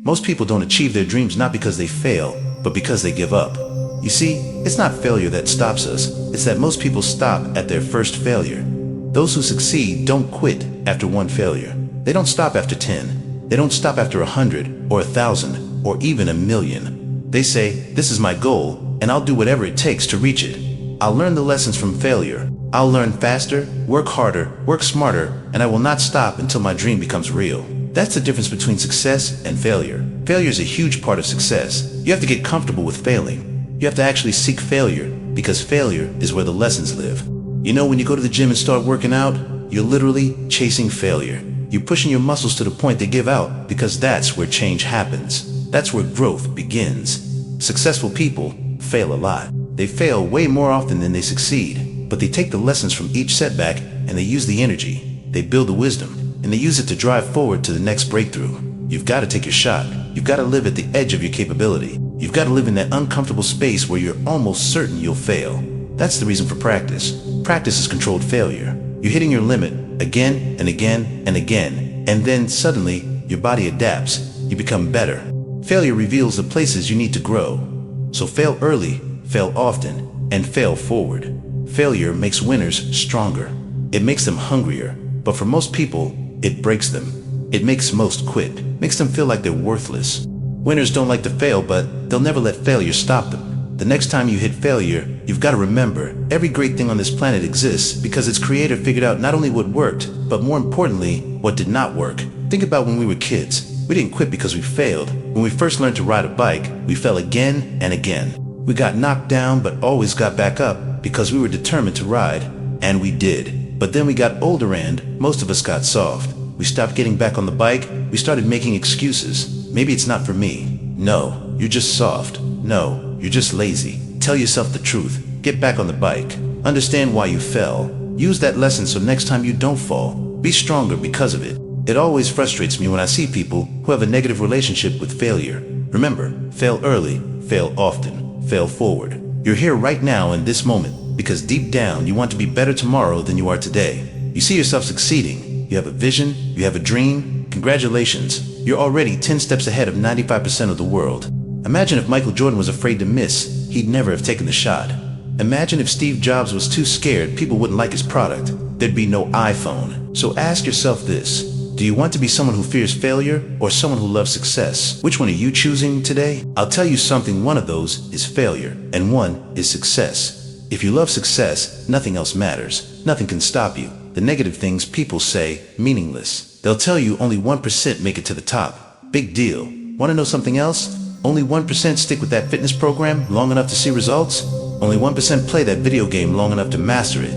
Most people don't achieve their dreams not because they fail, but because they give up. You see, it's not failure that stops us, it's that most people stop at their first failure. Those who succeed don't quit after one failure. They don't stop after 10. They don't stop after 100 or 1,000 or even 1,000,000. They say, this is my goal, and I'll do whatever it takes to reach it. I'll learn the lessons from failure. I'll learn faster, work harder, work smarter, and I will not stop until my dream becomes real. That's the difference between success and failure. Failure is a huge part of success. You have to get comfortable with failing. You have to actually seek failure, because failure is where the lessons live. You know, when you go to the gym and start working out, you're literally chasing failure. You're pushing your muscles to the point they give out, because that's where change happens. That's where growth begins. Successful people fail a lot. They fail way more often than they succeed, but they take the lessons from each setback and they use the energy. They build the wisdom, and they use it to drive forward to the next breakthrough. You've got to take your shot. You've got to live at the edge of your capability. You've got to live in that uncomfortable space where you're almost certain you'll fail. That's the reason for practice. Practice is controlled failure. You're hitting your limit again and again and again, and then suddenly your body adapts. You become better. Failure reveals the places you need to grow. So fail early, fail often, and fail forward. Failure makes winners stronger. It makes them hungrier, but for most people, it breaks them. It makes most quit, makes them feel like they're worthless. Winners don't like to fail, but they'll never let failure stop them. The next time you hit failure, you've got to remember, every great thing on this planet exists because its creator figured out not only what worked, but more importantly, what did not work. Think about when we were kids. We didn't quit because we failed. When we first learned to ride a bike, we fell again and again. We got knocked down, but always got back up because we were determined to ride, and we did. But then we got older and most of us got soft. We stopped getting back on the bike. We started making excuses. Maybe it's not for me. No, you're just soft. No, you're just lazy. Tell yourself the truth. Get back on the bike. Understand why you fell. Use that lesson so next time you don't fall. Be stronger because of it. It always frustrates me when I see people who have a negative relationship with failure. Remember, fail early, fail often, fail forward. You're here right now in this moment because deep down you want to be better tomorrow than you are today. You see yourself succeeding. You have a vision. You have a dream. Congratulations. You're already 10 steps ahead of 95% of the world. Imagine if Michael Jordan was afraid to miss. He'd never have taken the shot. Imagine if Steve Jobs was too scared people wouldn't like his product. There'd be no iPhone. So ask yourself this. Do you want to be someone who fears failure or someone who loves success? Which one are you choosing today? I'll tell you something, one of those is failure and one is success. If you love success, nothing else matters. Nothing can stop you. The negative things people say, meaningless. They'll tell you only 1% make it to the top. Big deal. Want to know something else? Only 1% stick with that fitness program long enough to see results. Only 1% play that video game long enough to master it.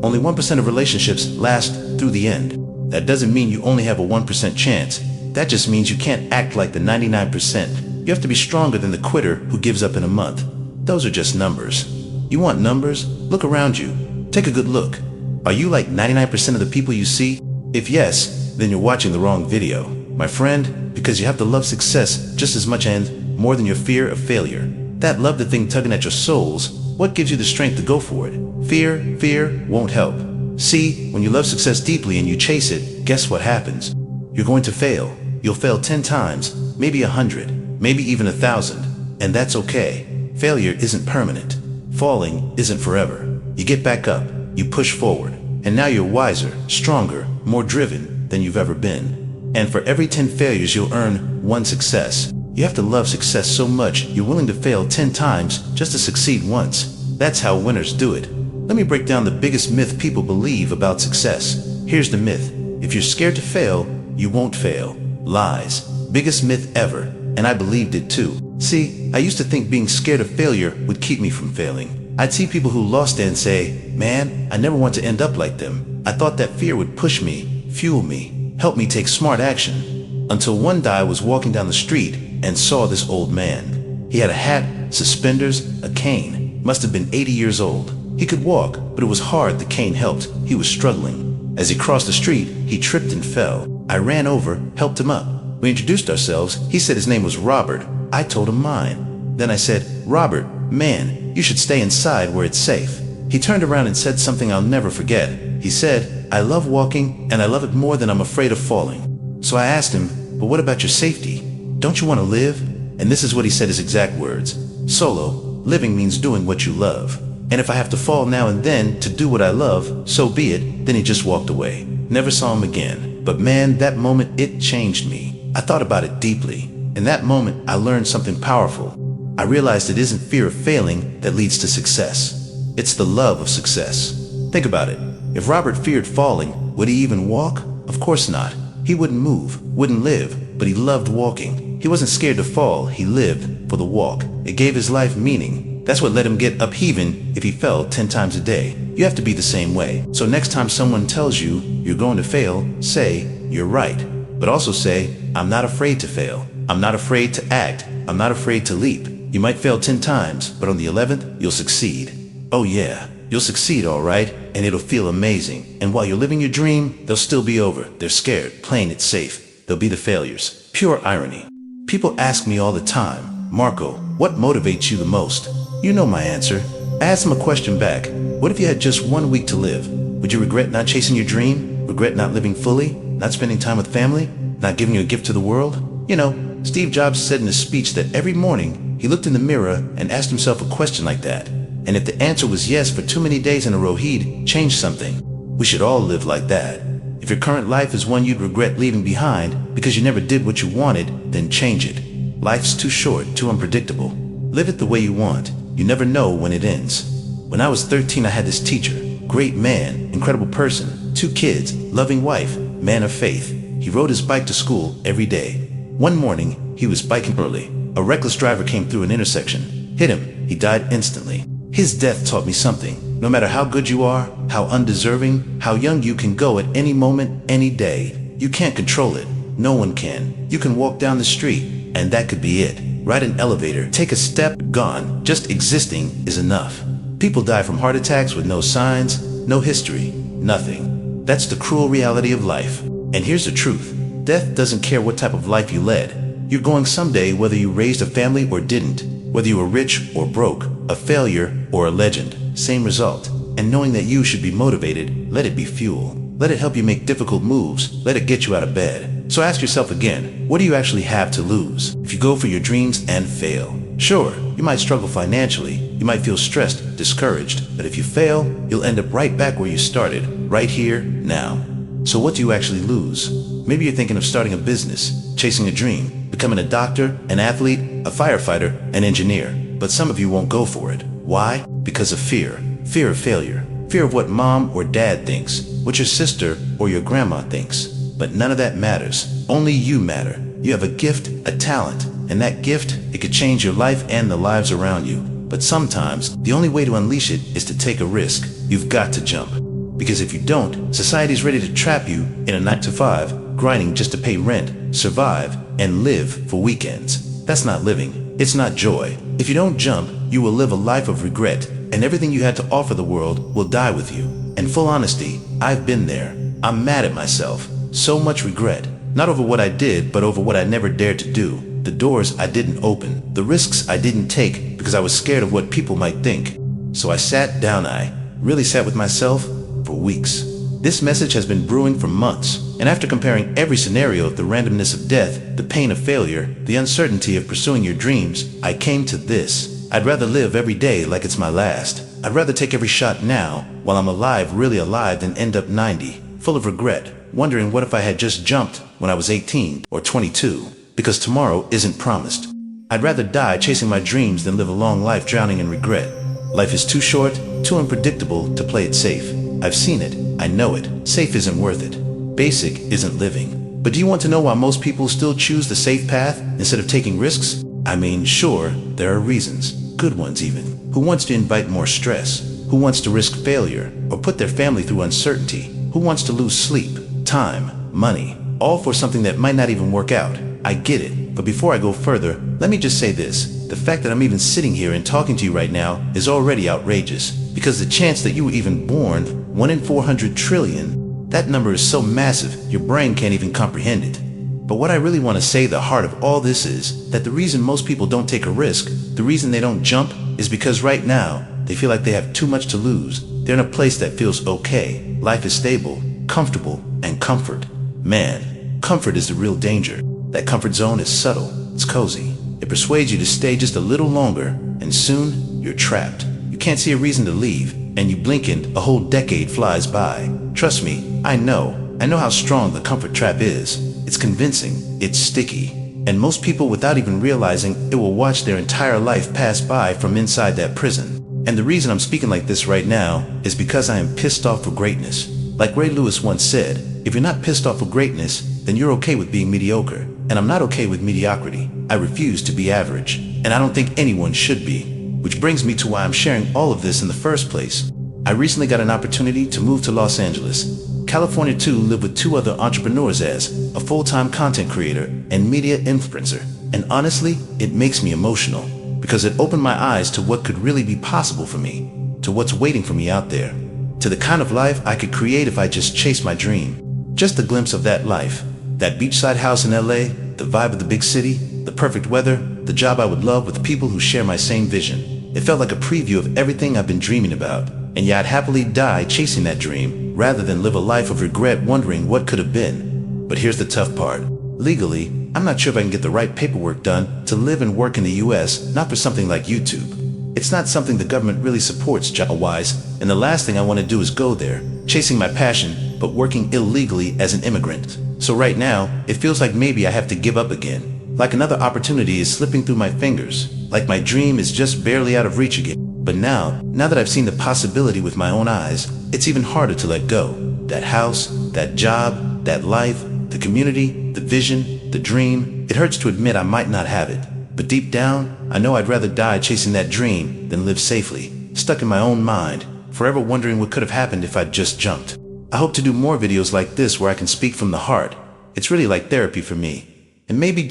Only 1% of relationships last through the end. That doesn't mean you only have a 1% chance. That just means you can't act like the 99%. You have to be stronger than the quitter who gives up in a month. Those are just numbers. You want numbers? Look around you. Take a good look. Are you like 99% of the people you see? If yes, then you're watching the wrong video, my friend, because you have to love success just as much and more than your fear of failure. That love the thing tugging at your souls. What gives you the strength to go for it? Fear won't help. See, when you love success deeply and you chase it, guess what happens? You're going to fail. You'll fail 10 times, maybe 100, maybe even 1,000, and that's okay. Failure isn't permanent. Falling isn't forever. You get back up, you push forward, and now you're wiser, stronger, more driven than you've ever been. And for every 10 failures, you'll earn 1 success. You have to love success so much you're willing to fail 10 times just to succeed once. That's how winners do it. Let me break down the biggest myth people believe about success. Here's the myth. If you're scared to fail, you won't fail. Lies. Biggest myth ever. And I believed it too. See, I used to think being scared of failure would keep me from failing. I'd see people who lost it and say, man, I never want to end up like them. I thought that fear would push me, fuel me, help me take smart action. Until one day I was walking down the street and saw this old man. He had a hat, suspenders, a cane. Must have been 80 years old. He could walk, but it was hard. The cane helped. He was struggling. As he crossed the street, he tripped and fell. I ran over, helped him up. We introduced ourselves. He said his name was Robert. I told him mine. Then I said, Robert, man, you should stay inside where it's safe. He turned around and said something I'll never forget. He said, I love walking, and I love it more than I'm afraid of falling. So I asked him, but what about your safety? don't you want to live? And this is what he said, his exact words. Solo, living means doing what you love. And if I have to fall now and then to do what I love, so be it. Then he just walked away. Never saw him again. But man, that moment, it changed me. I thought about it deeply. In that moment, I learned something powerful. I realized it isn't fear of failing that leads to success. It's the love of success. Think about it. If Robert feared falling, would he even walk? Of course not. He wouldn't move, wouldn't live, but he loved walking. He wasn't scared to fall, he lived for the walk. It gave his life meaning. That's what let him get up even if he fell 10 times a day. You have to be the same way. So next time someone tells you you're going to fail, say, you're right. But also say, I'm not afraid to fail. I'm not afraid to act. I'm not afraid to leap. You might fail 10 times, but on the 11th, you'll succeed. Oh yeah, you'll succeed all right, and it'll feel amazing. And while you're living your dream, they'll still be over. They're scared, playing it safe. They'll be the failures. Pure irony. People ask me all the time, Marco, what motivates you the most? You know my answer. I ask them a question back. What if you had just 1 week to live? Would you regret not chasing your dream? Regret not living fully? Not spending time with family? Not giving a gift to the world? You know, Steve Jobs said in a speech that every morning he looked in the mirror and asked himself a question like that. And if the answer was yes for too many days in a row, he'd change something. We should all live like that. If your current life is one you'd regret leaving behind because you never did what you wanted, then change it. Life's too short, too unpredictable. Live it the way you want. You never know when it ends. When I was 13, I had this teacher. Great man, incredible person, 2 kids, loving wife, man of faith. He rode his bike to school every day. One morning, he was biking early. A reckless driver came through an intersection, hit him. He died instantly. His death taught me something. No matter how good you are, how undeserving, how young you can go at any moment, any day, you can't control it. No one can. You can walk down the street, and that could be it. Ride an elevator, take a step, gone. Just existing is enough. People die from heart attacks with no signs, no history, nothing. That's the cruel reality of life. And here's the truth. Death doesn't care what type of life you led. You're going someday whether you raised a family or didn't. Whether you were rich or broke, a failure or a legend, same result. And knowing that you should be motivated, let it be fuel. Let it help you make difficult moves. Let it get you out of bed. So ask yourself again, what do you actually have to lose if you go for your dreams and fail? Sure, you might struggle financially. You might feel stressed, discouraged. But if you fail, you'll end up right back where you started, right here, now. So what do you actually lose? Maybe you're thinking of starting a business, chasing a dream, becoming a doctor, an athlete, a firefighter, an engineer. But some of you won't go for it. Why? Because of fear. Fear of failure. Fear of what mom or dad thinks, what your sister or your grandma thinks. But none of that matters. Only you matter. You have a gift, a talent, and that gift, it could change your life and the lives around you. But sometimes, the only way to unleash it is to take a risk. You've got to jump. Because if you don't, society's ready to trap you in a 9-to-5, grinding just to pay rent, survive, and live for weekends. That's not living. It's not joy. If you don't jump, you will live a life of regret, and everything you had to offer the world will die with you. In full honesty, I've been there. I'm mad at myself. So much regret. Not over what I did, but over what I never dared to do. The doors I didn't open. The risks I didn't take because I was scared of what people might think. So I sat down, I really sat with myself for weeks. This message has been brewing for months, and after comparing every scenario of the randomness of death, the pain of failure, the uncertainty of pursuing your dreams, I came to this. I'd rather live every day like it's my last. I'd rather take every shot now, while I'm alive, really alive, than end up 90, full of regret, wondering what if I had just jumped when I was 18 or 22, because tomorrow isn't promised. I'd rather die chasing my dreams than live a long life drowning in regret. Life is too short, too unpredictable to play it safe. I've seen it. I know it. Safe isn't worth it. Basic isn't living. But do you want to know why most people still choose the safe path instead of taking risks? I mean, sure, there are reasons, good ones even. Who wants to invite more stress? Who wants to risk failure or put their family through uncertainty? Who wants to lose sleep, time, money, all for something that might not even work out? I get it, but before I go further, let me just say this. The fact that I'm even sitting here and talking to you right now is already outrageous, because the chance that you were even born, 1 in 400 trillion, that number is so massive, your brain can't even comprehend it. But what I really want to say, the heart of all this is that the reason most people don't take a risk, the reason they don't jump, is because right now, they feel like they have too much to lose. They're in a place that feels okay. Life is stable, comfortable, and comfort. Man, comfort is the real danger. That comfort zone is subtle, It's cozy. It persuades you to stay just a little longer, and soon you're trapped. You can't see a reason to leave, and you blink and a whole decade flies by. Trust me, I know how strong the comfort trap is. It's convincing, it's sticky, and most people, without even realizing it, will watch their entire life pass by from inside that prison. And the reason I'm speaking like this right now is because I am pissed off for greatness. Like Ray Lewis once said, if you're not pissed off for greatness, then you're okay with being mediocre. And I'm not okay with mediocrity. I refuse to be average, and I don't think anyone should be. Which brings me to why I'm sharing all of this in the first place. I recently got an opportunity to move to Los Angeles, California, to live with 2 other entrepreneurs as a full-time content creator and media influencer. And honestly, it makes me emotional because it opened my eyes to what could really be possible for me, to what's waiting for me out there, to the kind of life I could create if I just chased my dream. Just a glimpse of that life, that beachside house in LA, the vibe of the big city, the perfect weather, the job I would love with people who share my same vision. It felt like a preview of everything I've been dreaming about, and yet I'd happily die chasing that dream rather than live a life of regret wondering what could have been. But here's the tough part. Legally, I'm not sure if I can get the right paperwork done to live and work in the US, not for something like YouTube. It's not something the government really supports job-wise, and the last thing I want to do is go there, chasing my passion, but working illegally as an immigrant. So right now, it feels like maybe I have to give up again. Like another opportunity is slipping through my fingers, like my dream is just barely out of reach again. But now that I've seen the possibility with my own eyes, it's even harder to let go. That house, that job, that life, the community, the vision, the dream. It hurts to admit I might not have it. But deep down, I know I'd rather die chasing that dream than live safely, stuck in my own mind, forever wondering what could have happened if I'd just jumped. I hope to do more videos like this where I can speak from the heart. It's really like therapy for me. And maybe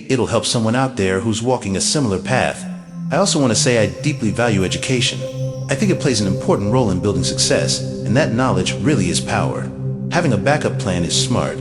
it'll help someone out there who's walking a similar path. I also want to say I deeply value education. I think it plays an important role in building success, and that knowledge really is power. Having a backup plan is smart.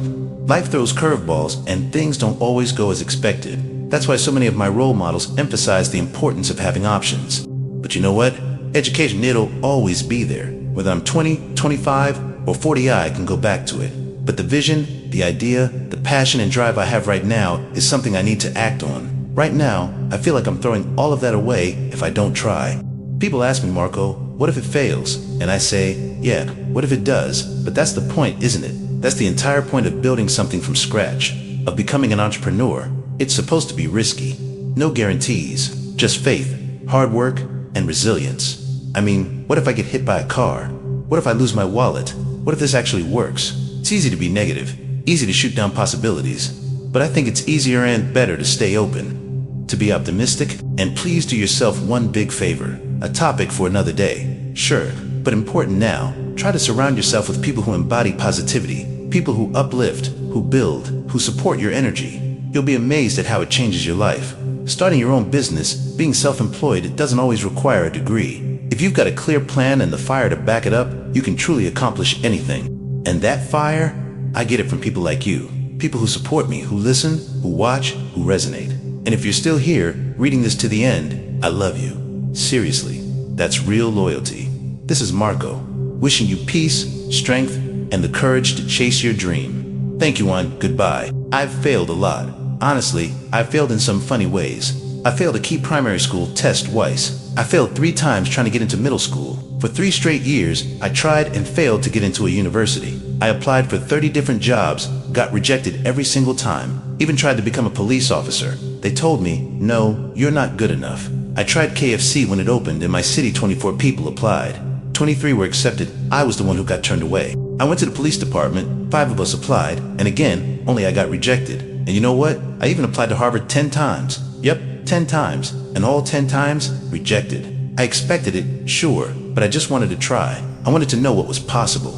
Life throws curveballs, and things don't always go as expected. That's why so many of my role models emphasize the importance of having options. But you know what? Education, it'll always be there. Whether I'm 20, 25, or 40, I can go back to it. But the vision, the idea, the passion and drive I have right now is something I need to act on. Right now, I feel like I'm throwing all of that away if I don't try. People ask me, Marco, what if it fails? And I say, yeah, what if it does? But that's the point, isn't it? That's the entire point of building something from scratch, of becoming an entrepreneur. It's supposed to be risky. No guarantees, just faith, hard work, and resilience. I mean, what if I get hit by a car? What if I lose my wallet? What if this actually works? It's easy to be negative, easy to shoot down possibilities, but I think it's easier and better to stay open, to be optimistic, and please do yourself one big favor, a topic for another day. Sure, but important now, try to surround yourself with people who embody positivity, people who uplift, who build, who support your energy. You'll be amazed at how it changes your life. Starting your own business, being self-employed, it doesn't always require a degree. If you've got a clear plan and the fire to back it up, you can truly accomplish anything. And that fire, I get it from people like you. People who support me, who listen, who watch, who resonate. And if you're still here, reading this to the end, I love you. Seriously, that's real loyalty. This is Marco, wishing you peace, strength, and the courage to chase your dream. Thank you, and goodbye. I've failed a lot. Honestly, I've failed in some funny ways. I failed a key primary school test twice. I failed 3 times trying to get into middle school. For 3 straight years, I tried and failed to get into a university. I applied for 30 different jobs, got rejected every single time, even tried to become a police officer. They told me, no, you're not good enough. I tried KFC when it opened and my city 24 people applied. 23 were accepted. I was the one who got turned away. I went to the police department, 5 of us applied, and again, only I got rejected. And you know what? I even applied to Harvard 10 times. Yep, 10 times. And all 10 times, rejected. I expected it, sure, but I just wanted to try. I wanted to know what was possible.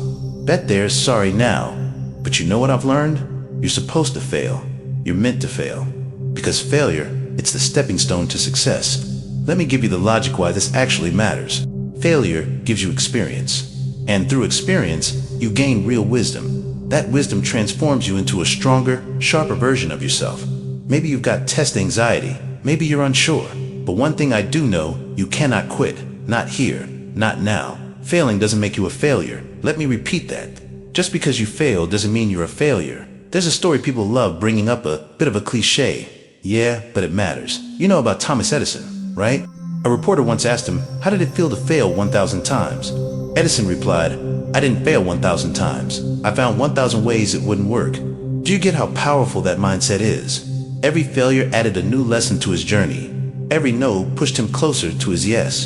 Bet there's sorry now. But you know what I've learned? You're supposed to fail. You're meant to fail. Because failure, it's the stepping stone to success. Let me give you the logic why this actually matters. Failure gives you experience. And through experience, you gain real wisdom. That wisdom transforms you into a stronger, sharper version of yourself. Maybe you've got test anxiety. Maybe you're unsure. But one thing I do know, you cannot quit. Not here. Not now. Failing doesn't make you a failure. Let me repeat that. Just because you fail doesn't mean you're a failure. There's a story people love bringing up, a bit of a cliche. Yeah, but it matters. You know about Thomas Edison, right? A reporter once asked him, how did it feel to fail 1,000 times? Edison replied, I didn't fail 1,000 times. I found 1,000 ways it wouldn't work. Do you get how powerful that mindset is? Every failure added a new lesson to his journey. Every no pushed him closer to his yes.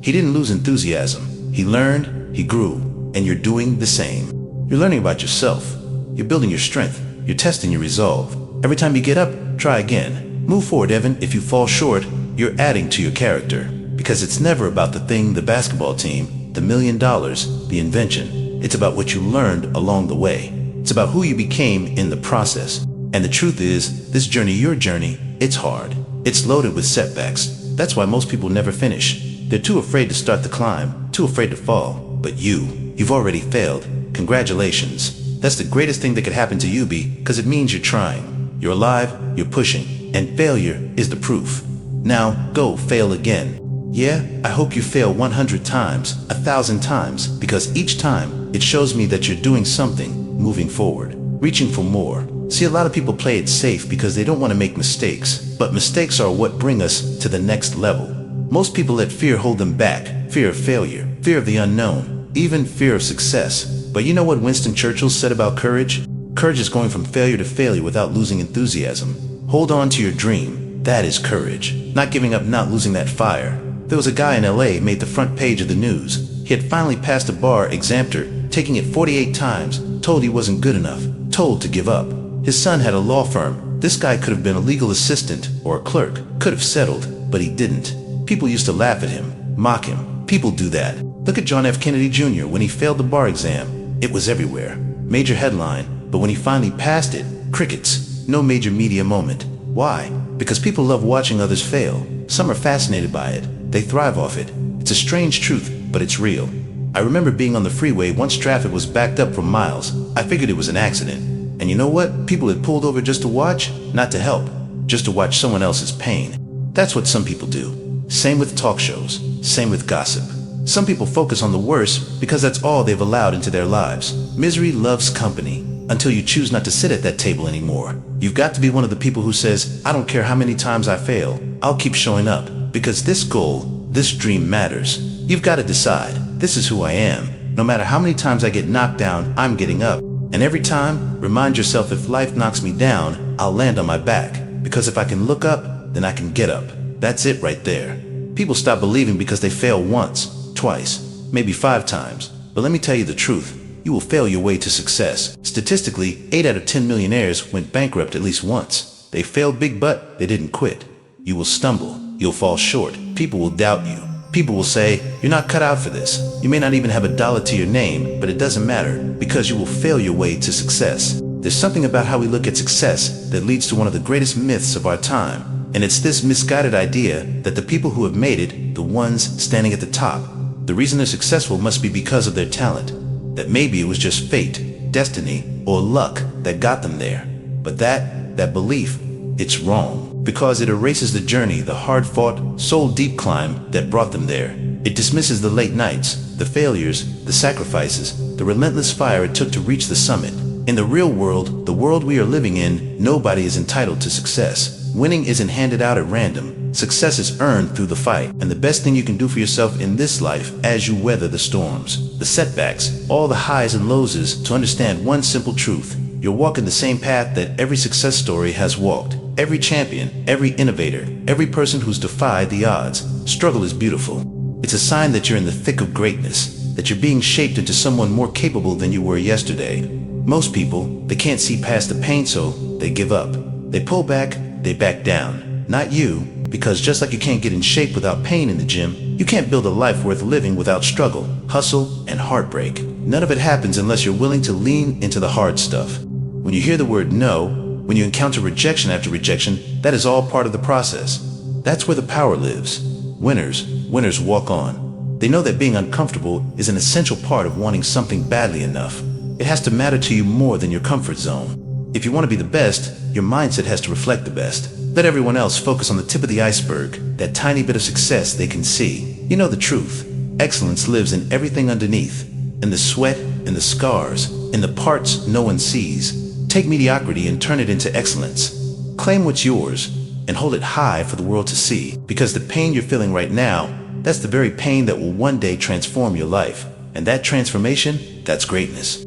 He didn't lose enthusiasm. He learned, he grew, and you're doing the same. You're learning about yourself. You're building your strength. You're testing your resolve. Every time you get up, try again. Move forward, Evan. If you fall short, you're adding to your character. Because it's never about the thing, the basketball team, the $1 million, the invention. It's about what you learned along the way. It's about who you became in the process. And the truth is, this journey, your journey, it's hard. It's loaded with setbacks. That's why most people never finish. They're too afraid to start the climb, too afraid to fall. But you've already failed. Congratulations. That's the greatest thing that could happen to you, B, because it means you're trying. You're alive, you're pushing, and failure is the proof. Now, go fail again. Yeah, I hope you fail 100 times, 1,000 times, because each time it shows me that you're doing something, moving forward, reaching for more. See, a lot of people play it safe because they don't want to make mistakes, but mistakes are what bring us to the next level. Most people let fear hold them back, fear of failure, fear of the unknown, even fear of success. But you know what Winston Churchill said about courage? Courage is going from failure to failure without losing enthusiasm. Hold on to your dream. That is courage. Not giving up, not losing that fire. There was a guy in LA made the front page of the news. He had finally passed a bar examter, taking it 48 times, told he wasn't good enough, told to give up. His son had a law firm. This guy could have been a legal assistant or a clerk, could have settled, but he didn't. People used to laugh at him, mock him. People do that. Look at John F. Kennedy Jr. when he failed the bar exam. It was everywhere. Major headline, but when he finally passed it, crickets. No major media moment. Why? Because people love watching others fail. Some are fascinated by it. They thrive off it. It's a strange truth, but it's real. I remember being on the freeway once traffic was backed up for miles. I figured it was an accident. And you know what? People had pulled over just to watch, not to help, just to watch someone else's pain. That's what some people do. Same with talk shows. Same with gossip. Some people focus on the worst because that's all they've allowed into their lives. Misery loves company until you choose not to sit at that table anymore. You've got to be one of the people who says, I don't care how many times I fail, I'll keep showing up because this goal, this dream matters. You've got to decide, this is who I am. No matter how many times I get knocked down, I'm getting up. And every time, remind yourself if life knocks me down, I'll land on my back. Because if I can look up, then I can get up. That's it right there. People stop believing because they fail once, twice, maybe 5 times. But let me tell you the truth. You will fail your way to success. Statistically, 8 out of 10 millionaires went bankrupt at least once. They failed big, but they didn't quit. You will stumble. You'll fall short. People will doubt you. People will say, you're not cut out for this. You may not even have $1 to your name, but it doesn't matter because you will fail your way to success. There's something about how we look at success that leads to one of the greatest myths of our time. And it's this misguided idea that the people who have made it, the ones standing at the top, the reason they're successful must be because of their talent. That maybe it was just fate, destiny, or luck that got them there. But that belief, it's wrong. Because it erases the journey, the hard-fought, soul-deep climb that brought them there. It dismisses the late nights, the failures, the sacrifices, the relentless fire it took to reach the summit. In the real world, the world we are living in, nobody is entitled to success. Winning isn't handed out at random. Success is earned through the fight. And the best thing you can do for yourself in this life as you weather the storms, the setbacks, all the highs and lows is to understand one simple truth. You're walking the same path that every success story has walked. Every champion, every innovator, every person who's defied the odds. Struggle is beautiful. It's a sign that you're in the thick of greatness, that you're being shaped into someone more capable than you were yesterday. Most people, they can't see past the pain, so they give up. They pull back, they back down. Not you, because just like you can't get in shape without pain in the gym, you can't build a life worth living without struggle, hustle, and heartbreak. None of it happens unless you're willing to lean into the hard stuff. When you hear the word no, when you encounter rejection after rejection, that is all part of the process. That's where the power lives. Winners walk on. They know that being uncomfortable is an essential part of wanting something badly enough. It has to matter to you more than your comfort zone. If you want to be the best, your mindset has to reflect the best. Let everyone else focus on the tip of the iceberg, that tiny bit of success they can see. You know the truth. Excellence lives in everything underneath, in the sweat, in the scars, in the parts no one sees. Take mediocrity and turn it into excellence. Claim what's yours, and hold it high for the world to see. Because the pain you're feeling right now, that's the very pain that will one day transform your life. And that transformation, that's greatness.